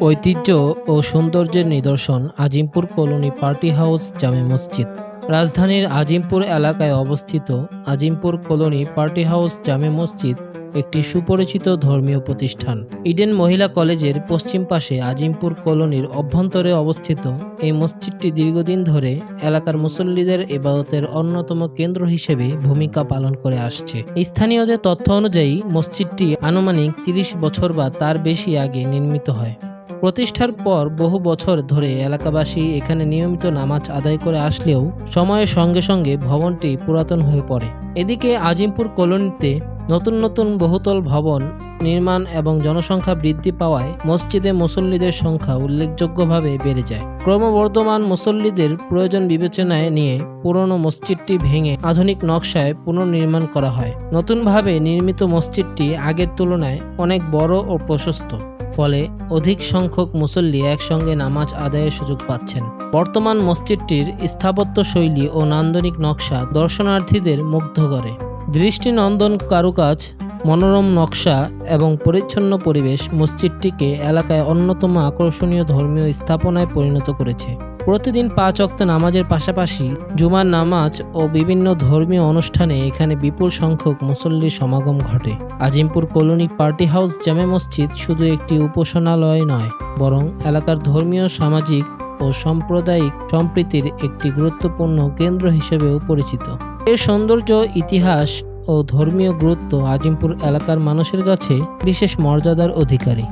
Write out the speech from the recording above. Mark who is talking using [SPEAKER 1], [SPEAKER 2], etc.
[SPEAKER 1] ঐতিহ্য ও সৌন্দর্যের নিদর্শন আজিমপুর কলোনি পার্টি হাউস জামে মসজিদ। রাজধানীর আজিমপুর এলাকায় অবস্থিত আজিমপুর কলোনি পার্টি হাউস জামে মসজিদ একটি সুপরিচিত ধর্মীয় প্রতিষ্ঠান। ইডেন মহিলা কলেজের পশ্চিম পাশে আজিমপুর কলোনির অভ্যন্তরে অবস্থিত এই মসজিদটি দীর্ঘদিন ধরে এলাকার মুসল্লিদের ইবাদতের অন্যতম কেন্দ্র হিসেবে ভূমিকা পালন করে আসছে। স্থানীয়দের তথ্য অনুযায়ী মসজিদটি আনুমানিক ৩০ বছর বা তার বেশি আগে নির্মিত হয়। প্রতিষ্ঠার পর বহু বছর ধরে এলাকাবাসী এখানে নিয়মিত নামাজ আদায় করে আসলেও সময়ের সঙ্গে সঙ্গে ভবনটি পুরাতন হয়ে পড়ে। এদিকে আজিমপুর কলোনিতে নতুন নতুন বহুতল ভবন নির্মাণ এবং জনসংখ্যা বৃদ্ধি পাওয়ায় মসজিদে মুসল্লিদের সংখ্যা উল্লেখযোগ্যভাবে বেড়ে যায়। ক্রমবর্ধমান মুসল্লিদের প্রয়োজন বিবেচনায় নিয়ে পুরনো মসজিদটি ভেঙে আধুনিক নকশায় পুনর্নির্মাণ করা হয়। নতুনভাবে নির্মিত মসজিদটি আগের তুলনায় অনেক বড় ও প্রশস্ত, ফলে অধিক সংখ্যক মুসল্লি একসঙ্গে নামাজ আদায়ের সুযোগ পাচ্ছেন। বর্তমান মসজিদটির স্থাপত্য শৈলী ও নান্দনিক নকশা দর্শনার্থীদের মুগ্ধ করে। দৃষ্টিনন্দন কারুকাজ, মনোরম নকশা এবং পরিচ্ছন্ন পরিবেশ মসজিদটিকে এলাকায় অন্যতম আকর্ষণীয় ধর্মীয় স্থাপনায় পরিণত করেছে। প্রতিদিন ৫ ওয়াক্ত নামাজের পাশাপাশি জুমার নামাজ ও বিভিন্ন ধর্মীয় অনুষ্ঠানে এখানে বিপুল সংখ্যক মুসল্লির সমাগম ঘটে। আজিমপুর কলোনি পার্টি হাউস জামে মসজিদ শুধু একটি উপাসনালয় নয়, বরং এলাকার ধর্মীয়, সামাজিক ও সাম্প্রদায়িক সম্প্রীতির একটি গুরুত্বপূর্ণ কেন্দ্র হিসেবেও পরিচিত। এর সৌন্দর্য, ইতিহাস ও ধর্মীয় গুরুত্ব আজিমপুর এলাকার মানুষের কাছে বিশেষ মর্যাদার অধিকারী।